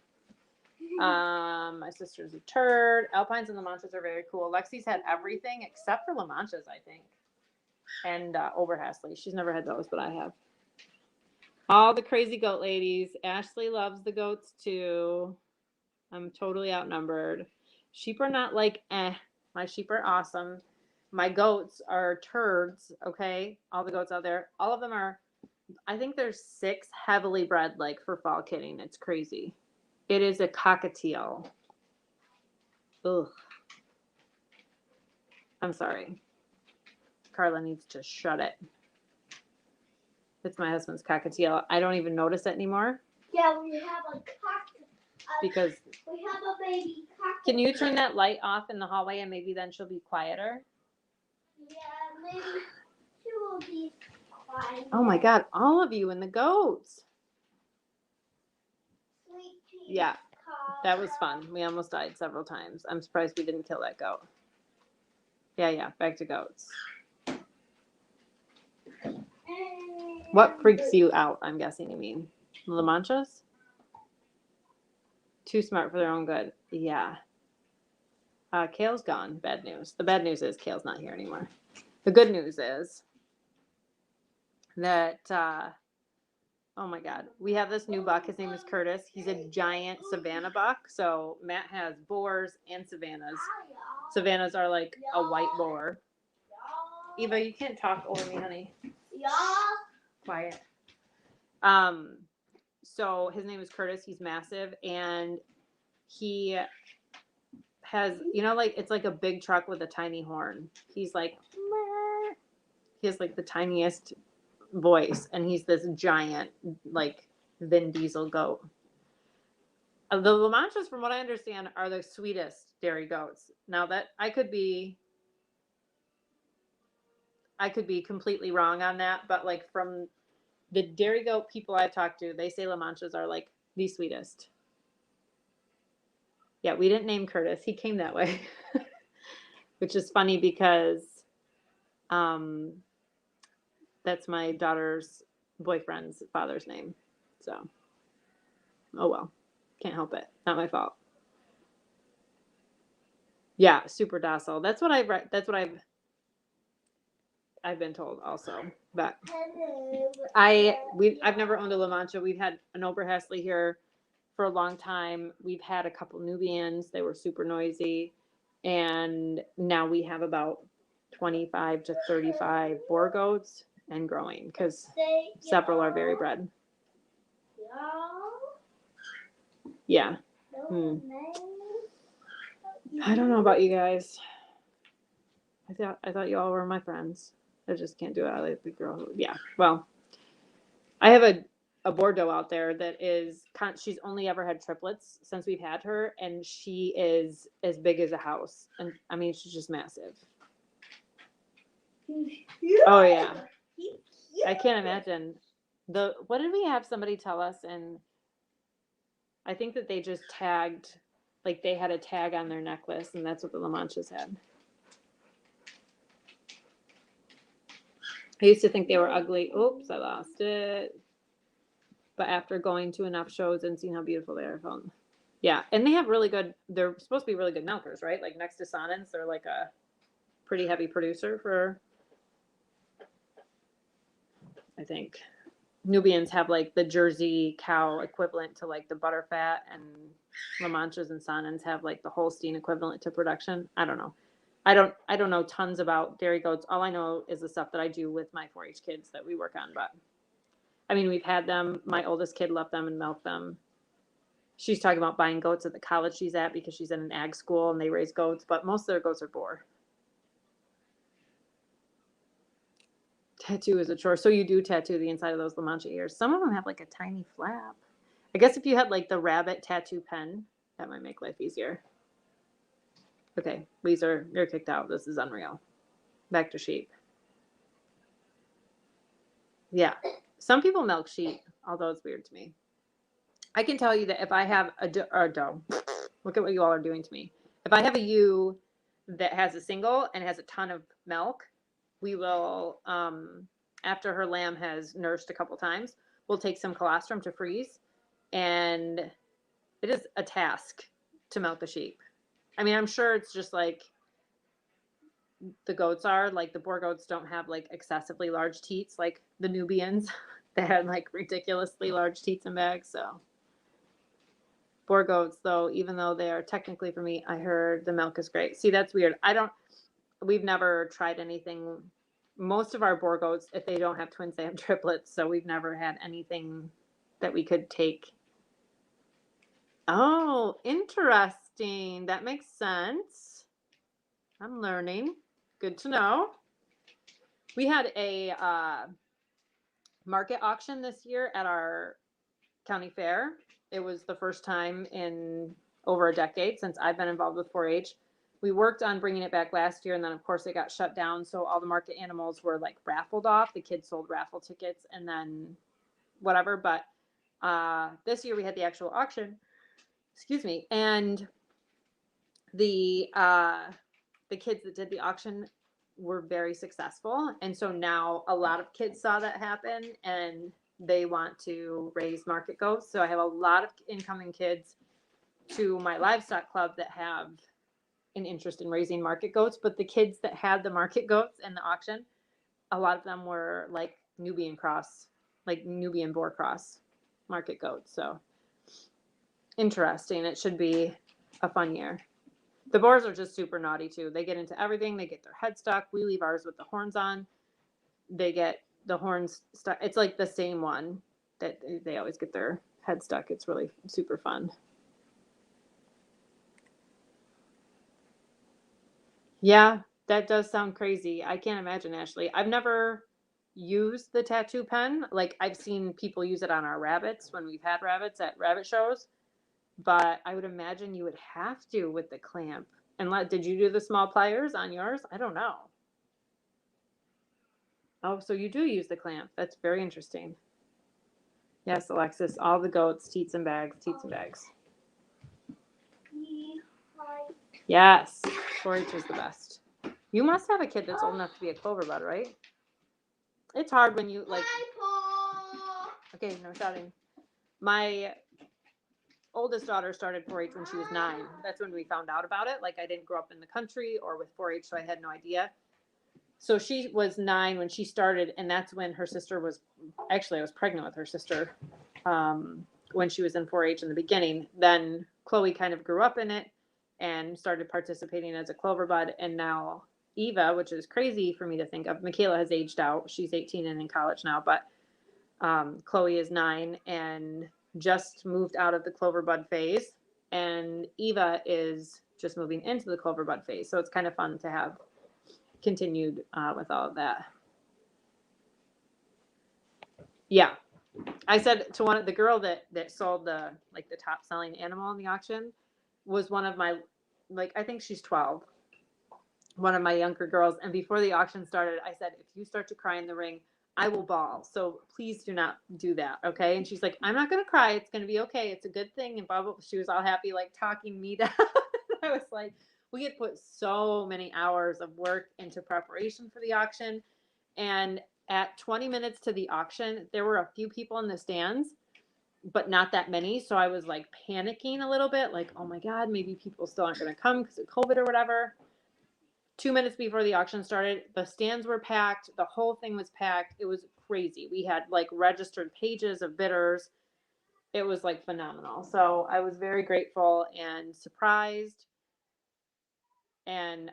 Speaker 1: My sister's a turd. Alpines and La Manchas are very cool. Lexi's had everything except for La Manchas, I think. And Oberhastley. She's never had those, but I have. All the crazy goat ladies. Ashley loves the goats too. I'm totally outnumbered. Sheep are not like My sheep are awesome. My goats are turds, okay? All the goats out there. All of them are, I think there's 6 heavily bred, like, for fall kidding. It's crazy. It is a cockatiel. Ugh. I'm sorry. Carla needs to shut it. It's my husband's cockatiel. I don't even notice it anymore.
Speaker 2: Yeah, we have a cock.
Speaker 1: Because
Speaker 2: We have a baby cock.
Speaker 1: can you turn that light off in the hallway and maybe then she'll be quieter?
Speaker 2: Yeah, maybe she will be quiet.
Speaker 1: Oh my God, all of you and the goats.
Speaker 2: Sweet cheese.
Speaker 1: Yeah, that was fun. We almost died several times. I'm surprised we didn't kill that goat. Yeah, back to goats. What freaks you out, I'm guessing you mean? La Manchas? Too smart for their own good. Yeah. Kale's gone. Bad news. The bad news is Kale's not here anymore. The good news is that, oh my God, we have this new buck. His name is Curtis. He's a giant Savannah buck. So Matt has boars and Savannahs. Savannahs are like a white boar. Eva, you can't talk over me, honey.
Speaker 2: Yeah.
Speaker 1: Quiet. So his name is Curtis. He's massive, and he has, you know, like, it's like a big truck with a tiny horn. He has like the tiniest voice, and he's this giant, like, Vin Diesel goat. The La Manchas, from what I understand, are the sweetest dairy goats. Now that I could be completely wrong on that, but like from the dairy goat people I've talked to, they say La Manchas are like the sweetest. Yeah, we didn't name Curtis. He came that way, which is funny because that's my daughter's boyfriend's father's name. So, oh well, can't help it. Not my fault. Yeah, super docile. That's what I've read. That's what I've been told also. But I've never owned a La Mancha. We've had an Oberhastley here for a long time. We've had a couple Nubians. They were super noisy. And now we have about 25 to 35 boar goats and growing because several are very bred. Yeah. I don't know about you guys. I thought you all were my friends. I just can't do it. I like the girl. Yeah. Well, I have a Bordeaux out there that is, she's only ever had triplets since we've had her, and she is as big as a house. And I mean, she's just massive. Oh yeah. I can't imagine. What did we have somebody tell us? And I think that they just tagged, like they had a tag on their necklace, and that's what the La Manchas had. I used to think they were ugly. Oops, I lost it. But after going to enough shows and seeing how beautiful they are, I found, yeah. And they have really good, they're supposed to be really good milkers, right? Like next to Sonnens, they're like a pretty heavy producer for, I think. Nubians have like the Jersey cow equivalent to like the butterfat, and La Manchas and Sonnens have like the Holstein equivalent to production. I don't know. I don't know tons about dairy goats. All I know is the stuff that I do with my 4-H kids that we work on. But I mean, we've had them. My oldest kid left them and milked them. She's talking about buying goats at the college she's at because she's in an ag school and they raise goats, but most of their goats are boar. Tattoo is a chore. So you do tattoo the inside of those La Mancha ears. Some of them have like a tiny flap. I guess if you had like the rabbit tattoo pen, that might make life easier. Okay, Weezer, you're kicked out. This is unreal. Back to sheep. Yeah. Some people milk sheep, although it's weird to me. I can tell you that if I have a doe, look at what you all are doing to me. If I have a ewe that has a single and has a ton of milk, we will, after her lamb has nursed a couple times, we'll take some colostrum to freeze. And it is a task to milk a sheep. I mean, I'm sure it's just like the goats are. Like the Boer goats don't have like excessively large teats like the Nubians that had like ridiculously large teats and bags. So Boer goats, though, even though they are technically for meat, I heard the milk is great. See, that's weird. We've never tried anything. Most of our Boer goats, if they don't have twins, they have triplets. So we've never had anything that we could take. Oh, interesting. That makes sense. I'm learning. Good to know. We had a market auction this year at our county fair. It was the first time in over a decade since I've been involved with 4-H. We worked on bringing it back last year, and then of course it got shut down. So all the market animals were like raffled off. The kids sold raffle tickets and then whatever. But this year we had the actual auction. Excuse me. And the kids that did the auction were very successful. And so now a lot of kids saw that happen and they want to raise market goats. So I have a lot of incoming kids to my livestock club that have an interest in raising market goats. But the kids that had the market goats in the auction, a lot of them were like Nubian Boer cross market goats. So interesting. It should be a fun year. The Boers are just super naughty too. They get into everything. They get their head stuck. We leave ours with the horns on. They get the horns stuck. It's like the same one that they always get their head stuck. It's really super fun. Yeah, that does sound crazy. I can't imagine, Ashley. I've never used the tattoo pen. Like I've seen people use it on our rabbits when we've had rabbits at rabbit shows. But I would imagine you would have to with the clamp. And did you do the small pliers on yours? I don't know. Oh, so you do use the clamp. That's very interesting. Yes, Alexis, all the goats, teats and bags, teats and bags. Yes, 4-H is the best. You must have a kid that's old enough to be a clover bud, right? It's hard when you like. Okay, no shouting. My oldest daughter started 4-H when she was 9. That's when we found out about it. Like I didn't grow up in the country or with 4-H, so I had no idea. So she was 9 when she started, and that's when her sister was. Actually, I was pregnant with her sister when she was in 4-H in the beginning. Then Chloe kind of grew up in it and started participating as a clover bud, and now Eva, which is crazy for me to think of. Michaela has aged out. She's 18 and in college now, but Chloe is 9 and just moved out of the clover bud phase, and Eva is just moving into the clover bud phase. So it's kind of fun to have continued with all of that. Yeah, I said to the girl that sold the top selling animal in the auction was one of my, I think she's 12, one of my younger girls. And before the auction started, I said, if you start to cry in the ring, I will bawl. So please do not do that. Okay. And she's like, I'm not going to cry. It's going to be okay. It's a good thing. And blah, blah. She was all happy, like talking me down. I was like, we had put so many hours of work into preparation for the auction. And at 20 minutes to the auction, there were a few people in the stands, but not that many. So I was like panicking a little bit, like, oh my God, maybe people still aren't going to come because of COVID or whatever. 2 minutes before the auction started, the stands were packed. The whole thing was packed. It was crazy. We had like registered pages of bidders. It was like phenomenal. So I was very grateful and surprised. And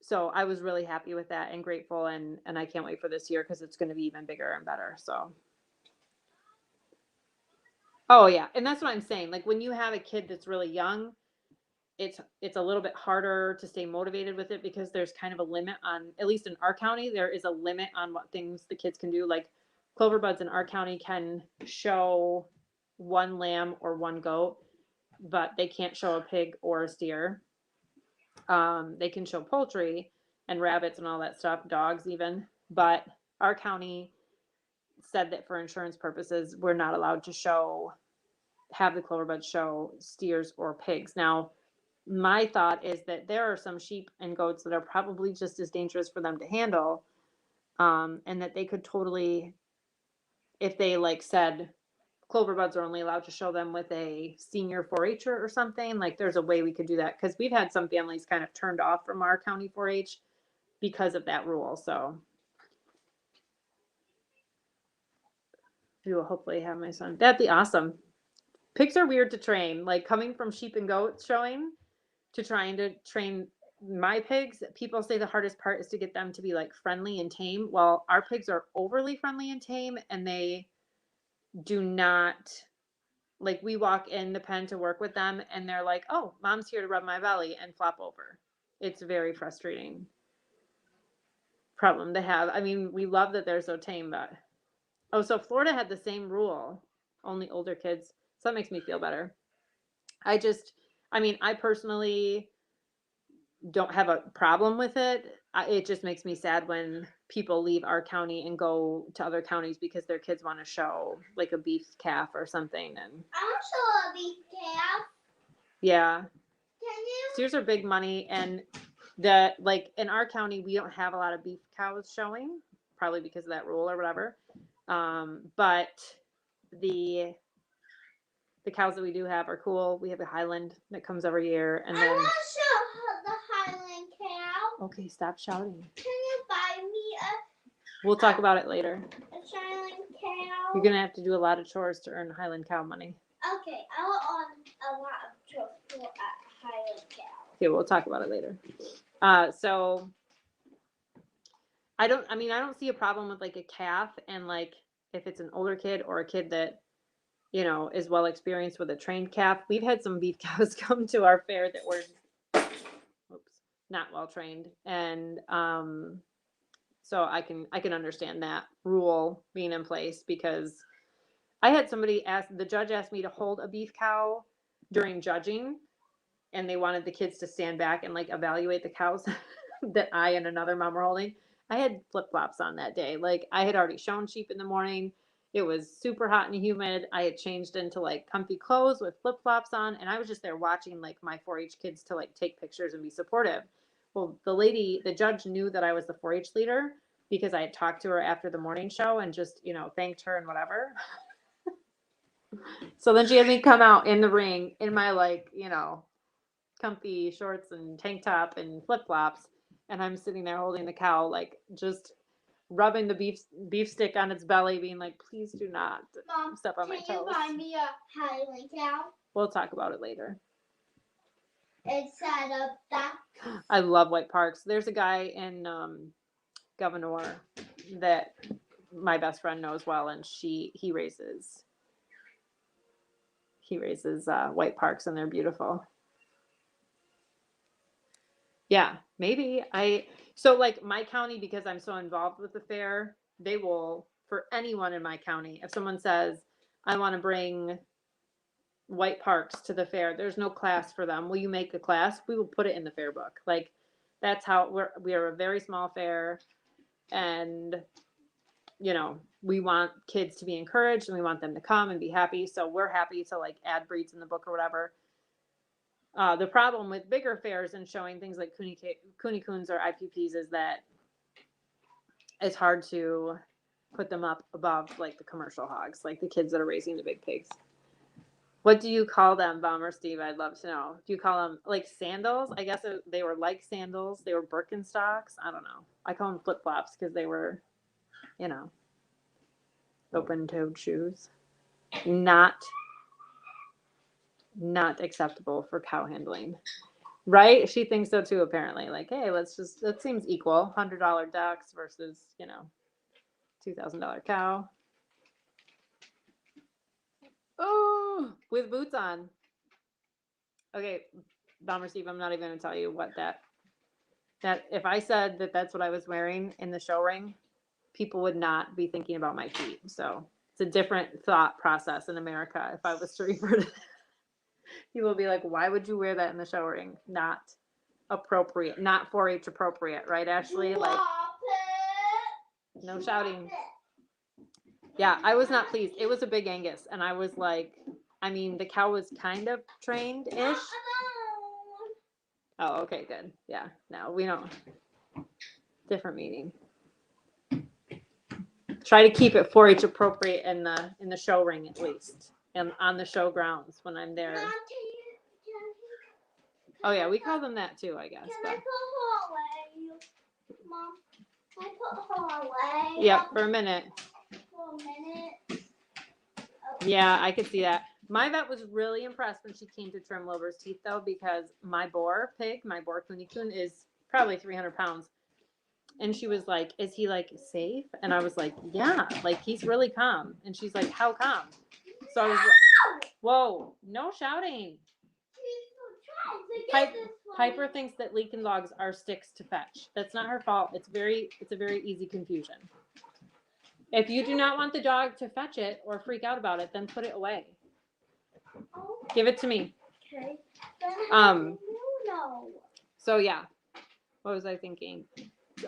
Speaker 1: so I was really happy with that and grateful. And I can't wait for this year because it's going to be even bigger and better. So. Oh yeah. And that's what I'm saying. Like when you have a kid that's really young, it's a little bit harder to stay motivated with it because there's kind of a limit on, at least in our county, there is a limit on what things the kids can do. Like clover buds in our county can show one lamb or one goat, but they can't show a pig or a steer. They can show poultry and rabbits and all that stuff, dogs even, but our county said that for insurance purposes, we're not allowed to have the Clover Buds show steers or pigs. Now, my thought is that there are some sheep and goats that are probably just as dangerous for them to handle, and that they could totally, if they like said Clover Buds are only allowed to show them with a senior 4-H'er or something, like there's a way we could do that, because we've had some families kind of turned off from our county 4-H because of that rule. So we will hopefully have my son. That'd be awesome. Pigs are weird to train, like coming from sheep and goats showing to trying to train my pigs. People say the hardest part is to get them to be like friendly and tame. Well, our pigs are overly friendly and tame, and they do not, like, we walk in the pen to work with them and they're like, oh, mom's here to rub my belly, and flop over. It's very frustrating problem to have. I mean, we love that they're so tame, but oh, so Florida had the same rule, only older kids. So that makes me feel better. I personally don't have a problem with it. It just makes me sad when people leave our county and go to other counties because their kids want to show like a beef calf or something. And
Speaker 2: Also a beef calf.
Speaker 1: yeah,
Speaker 2: Can you?
Speaker 1: steers are big money, and like in our county we don't have a lot of beef cows showing, probably because of that rule or whatever. But the cows that we do have are cool. We have a Highland that comes every year, and
Speaker 2: I
Speaker 1: then
Speaker 2: want to show the Highland cow.
Speaker 1: okay, stop shouting.
Speaker 2: Can you buy me
Speaker 1: We'll talk about it later.
Speaker 2: a Highland cow?
Speaker 1: You're gonna have to do a lot of chores to earn Highland cow money.
Speaker 2: Okay, I will on a lot of chores for a Highland cow.
Speaker 1: Okay, we'll talk about it later. So I don't see a problem with like a calf, and like if it's an older kid or a kid that, you know, is well experienced with a trained calf. We've had some beef cows come to our fair that were not well trained, and so I can understand that rule being in place, because I had the judge asked me to hold a beef cow during judging, and they wanted the kids to stand back and like evaluate the cows that I and another mom were holding. I had flip-flops on that day. Like, I had already shown sheep in the morning. It was super hot and humid. I had changed into like comfy clothes with flip-flops on, and I was just there watching like my 4-H kids to like take pictures and be supportive. Well, the judge knew that I was the 4-H leader because I had talked to her after the morning show and just, you know, thanked her and whatever. So then she had me come out in the ring in my, like, you know, comfy shorts and tank top and flip-flops, and I'm sitting there holding the cow, like just rubbing the beef stick on its belly, being like, please do not step on my toes.
Speaker 2: Can you buy me a Highland cow?
Speaker 1: We'll talk about it later.
Speaker 2: Inside of that.
Speaker 1: I love White Parks. There's a guy in Governor that my best friend knows well, and he raises White Parks, and they're beautiful. Yeah, maybe so like my county, because I'm so involved with the fair, they will, for anyone in my county, if someone says, I want to bring White Parks to the fair, there's no class for them. Will you make a class? We will put it in the fair book. Like, that's how we are a very small fair, and you know, we want kids to be encouraged and we want them to come and be happy. So we're happy to like add breeds in the book or whatever. The problem with bigger fairs and showing things like Koonie Coons or IPPs is that it's hard to put them up above like the commercial hogs, like the kids that are raising the big pigs. What do you call them, Bomber Steve? I'd love to know. Do you call them like sandals? I guess they were like sandals. They were Birkenstocks. I don't know. I call them flip-flops because they were, you know, open-toed shoes. Not acceptable for cow handling, right? She thinks so too, apparently. Like, hey, that seems equal. $100 ducks versus, you know, $2,000 cow. Oh, with boots on. Okay, Bomber Steve, I'm not even going to tell you what that if I said that that's what I was wearing in the show ring, people would not be thinking about my feet. So it's a different thought process in America. If I was to refer to people would be like, why would you wear that in the show ring? Not appropriate, not 4-H appropriate, right, Ashley? Like, no shouting. Yeah, I was not pleased. It was a big Angus, and I was like, I mean, the cow was kind of trained-ish. Oh, okay, good. Yeah, no, we don't. Different meeting. Try to keep it 4-H appropriate in the show ring at least, and on the show grounds when I'm there. Oh yeah, we call them that too, I guess.
Speaker 2: Can
Speaker 1: But.
Speaker 2: I put her away? Mom, can I put her away?
Speaker 1: Yep, for a minute.
Speaker 2: For a minute.
Speaker 1: Yeah, I could see that. My vet was really impressed when she came to trim Wilbur's teeth, though, because my boar pig, my boar Kuni Kun, is probably 300 pounds. And she was like, is he like safe? And I was like, yeah, like he's really calm. And she's like, how calm? So I was like, whoa, no shouting. Piper thinks that Leakin logs are sticks to fetch. That's not her fault. It's a very easy confusion. If you do not want the dog to fetch it or freak out about it, then put it away. Give it to me.
Speaker 2: Okay.
Speaker 1: So yeah, what was I thinking?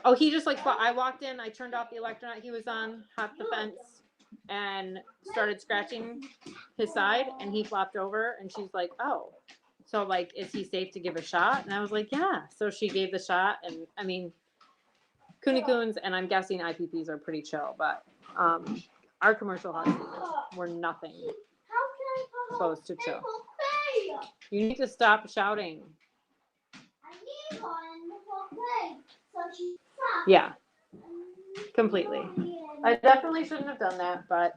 Speaker 1: Oh, he just like, I walked in, I turned off the electronaut he was on, hopped the fence, and started scratching his side, and he flopped over, and she's like, oh, so like, is he safe to give a shot? And I was like, yeah. So she gave the shot, and I mean, Kuni Kuns, and I'm guessing IPPs are pretty chill, but our commercial huskies were nothing close to chill. You need to stop shouting.
Speaker 2: I need one for play, so she stopped.
Speaker 1: Yeah, completely. I definitely shouldn't have done that, but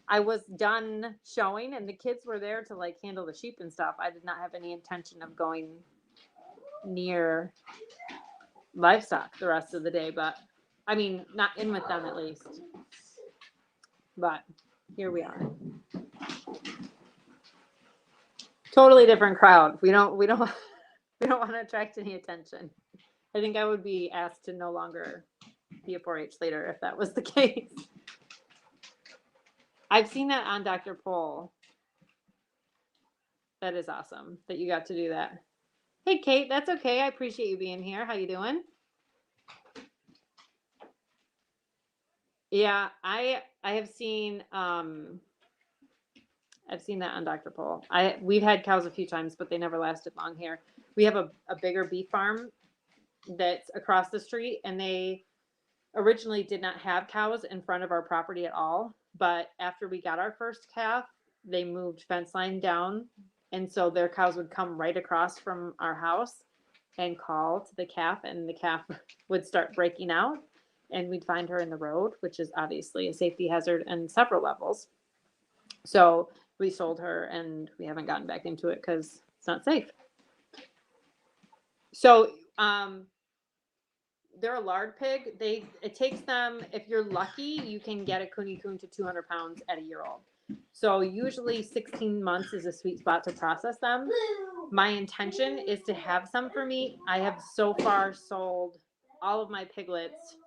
Speaker 1: I was done showing, and the kids were there to like handle the sheep and stuff. I did not have any intention of going near livestock the rest of the day, but I mean, not in with them at least. But here we are. Totally different crowd. We don't want to attract any attention. I think I would be asked to no longer be a 4-H later if that was the case. I've seen that on Dr. Pol. That is awesome that you got to do that. Hey, Kate, that's okay. I appreciate you being here. How you doing? Yeah, I have seen I've seen that on Dr. Pol. We've had cows a few times, but they never lasted long here. We have a bigger beef farm that's across the street, and they originally did not have cows in front of our property at all. But after we got our first calf, they moved fence line down, and so their cows would come right across from our house and call to the calf, and the calf would start breaking out, and we'd find her in the road, which is obviously a safety hazard on several levels. So we sold her, and we haven't gotten back into it because it's not safe. So they're a lard pig. It takes them, if you're lucky, you can get a Kuni Kun to 200 pounds at a year old. So usually 16 months is a sweet spot to process them. My intention is to have some for meat. I have so far sold all of my piglets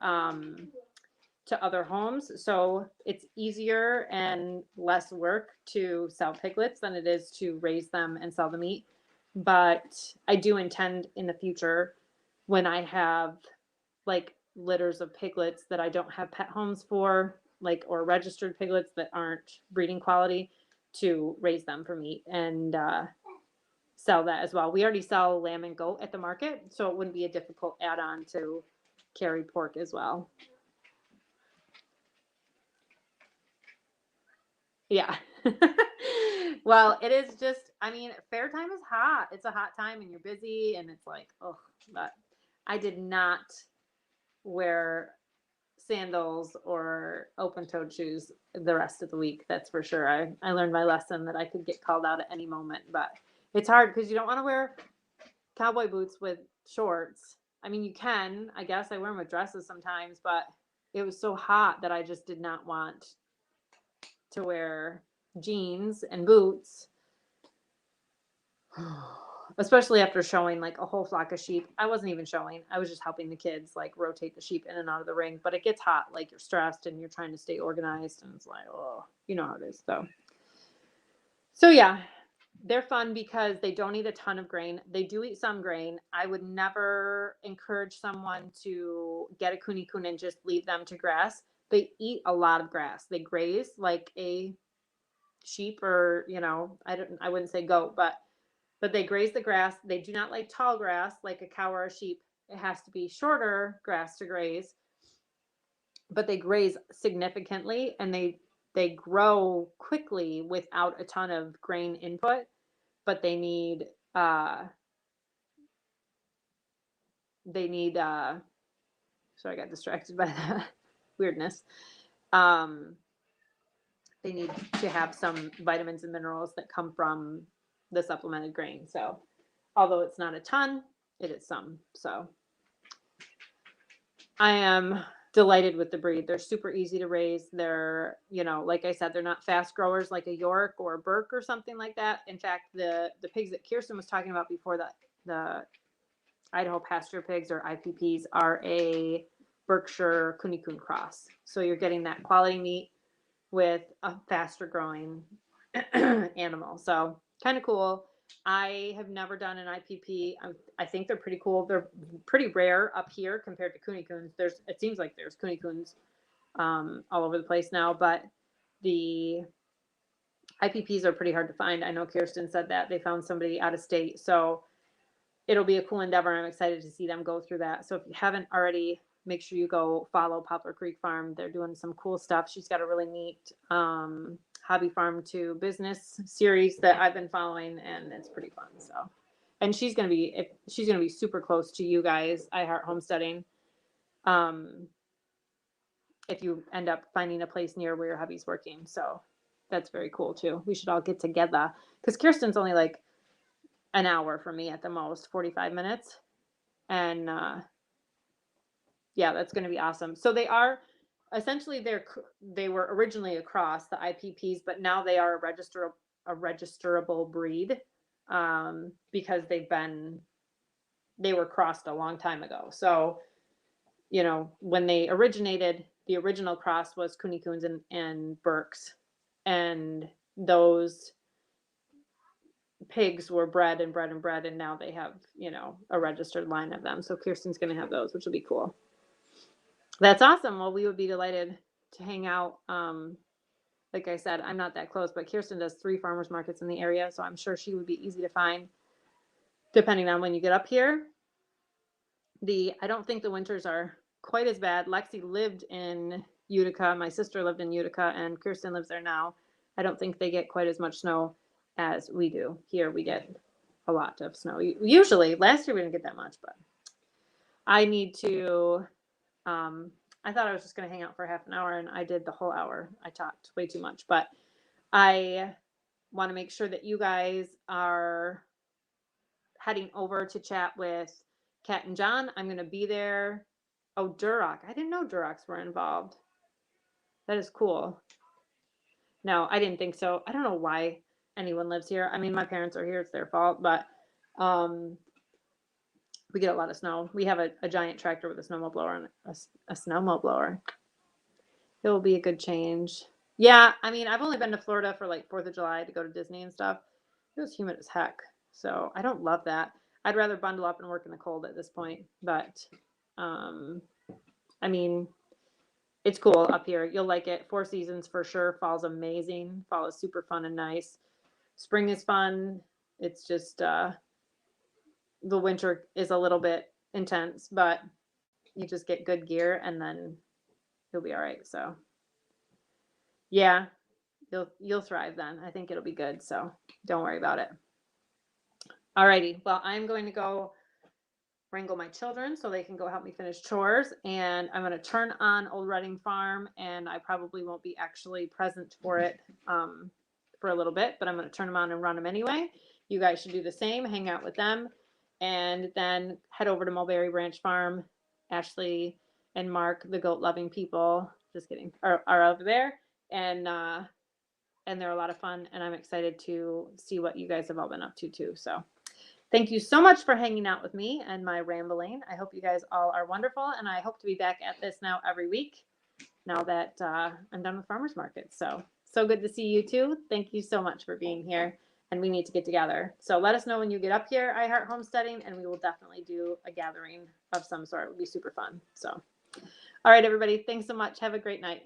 Speaker 1: to other homes. So it's easier and less work to sell piglets than it is to raise them and sell the meat. But I do intend in the future, when I have like litters of piglets that I don't have pet homes for, like, or registered piglets that aren't breeding quality, to raise them for meat and sell that as well. We already sell lamb and goat at the market, so it wouldn't be a difficult add-on to carry pork as well. Yeah. Well, it is just, I mean, fair time is hot. It's a hot time and you're busy and it's like, oh, but I did not wear sandals or open-toed shoes the rest of the week. That's for sure. I learned my lesson that I could get called out at any moment, but it's hard because you don't want to wear cowboy boots with shorts. I mean, you can, I guess. I wear them with dresses sometimes, but it was so hot that I just did not want to wear jeans and boots, especially after showing like a whole flock of sheep. I wasn't even showing. I was just helping the kids like rotate the sheep in and out of the ring, but it gets hot. Like you're stressed and you're trying to stay organized and it's like, oh, you know how it is. So yeah, they're fun because they don't eat a ton of grain. They do eat some grain. I would never encourage someone to get a Kuni Kun and just leave them to grass. they eat a lot of grass. They graze like a sheep, or, I wouldn't say goat, but they graze the grass. They do not like tall grass like a cow or a sheep. It has to be shorter grass to graze, but they graze significantly, and they grow quickly without a ton of grain input, but they need sorry, I got distracted by that weirdness. Um they need to have some vitamins and minerals that come from the supplemented grain. So, although it's not a ton, it is some. So, I am delighted with the breed. They're super easy to raise. They're, like I said, they're not fast growers like a York or a Burke or something like that. In fact, the pigs that Kirsten was talking about before, that the Idaho pasture pigs, or IPPs, are a Berkshire Kune Coon cross. So you're getting that quality meat with a faster growing animal. So kind of cool. I have never done an IPP. I think they're pretty cool. They're pretty rare up here compared to Kune Coons. It seems like there's Kune Coons all over the place now, but the IPPs are pretty hard to find. I know Kirsten said that they found somebody out of state. So it'll be a cool endeavor. I'm excited to see them go through that. So if you haven't already, make sure you go follow Poplar Creek Farm. They're doing some cool stuff. She's got a really neat hobby farm to business series that I've been following, and it's pretty fun. So, and she's gonna be super close to you guys, iHeart Homesteading. If you end up finding a place near where your hubby's working, so that's very cool too. We should all get together, because Kirsten's only like an hour from me at the most, 45 minutes, and yeah, that's going to be awesome. So they are essentially they were originally across the IPPs, but now they are a registerable breed because they were crossed a long time ago. So when they originated, the original cross was Kune Coons and Berks, and those pigs were bred and bred and bred, and now they have a registered line of them. So Kirsten's going to have those, which will be cool. That's awesome. Well, we would be delighted to hang out. Like I said, I'm not that close, but Kirsten does 3 farmers markets in the area, so I'm sure she would be easy to find depending on when you get up here. I don't think the winters are quite as bad. Lexi lived in Utica. My sister lived in Utica, and Kirsten lives there now. I don't think they get quite as much snow as we do. Here we get a lot of snow. Usually, last year we didn't get that much, but I need to I thought I was just going to hang out for half an hour, and I did the whole hour. I talked way too much, but I want to make sure that you guys are heading over to chat with Kat and John. I'm going to be there. Oh, Duroc. I didn't know Durocs were involved. That is cool. No, I didn't think so. I don't know why anyone lives here. I mean, my parents are here. It's their fault, but we get a lot of snow. We have a giant tractor with a snowmobile blower and a snowmobile blower. It will be a good change. Yeah, I mean, I've only been to Florida for like 4th of July to go to Disney and stuff. It was humid as heck. So I don't love that. I'd rather bundle up and work in the cold at this point. But, I mean, it's cool up here. You'll like it. 4 seasons for sure. Fall's amazing. Fall is super fun and nice. Spring is fun. It's just, the winter is a little bit intense, but you just get good gear and then you'll be all right. So yeah, you'll thrive then. I think it'll be good. So don't worry about it. Alrighty. Well, I'm going to go wrangle my children so they can go help me finish chores, and I'm going to turn on Old Reading Farm, and I probably won't be actually present for it for a little bit, but I'm going to turn them on and run them anyway. You guys should do the same, hang out with them, and then head over to Mulberry Branch Farm. Ashley and Mark, the goat loving people, just kidding, are over there, and they're a lot of fun, and I'm excited to see what you guys have all been up to too. So thank you so much for hanging out with me and my rambling. I hope you guys all are wonderful, and I hope to be back at this now every week now that I'm done with farmers markets. So good to see you too. Thank you so much for being here, and we need to get together. So let us know when you get up here, iHeart Homesteading, and we will definitely do a gathering of some sort. It would be super fun. So, All right, everybody. Thanks so much. Have a great night.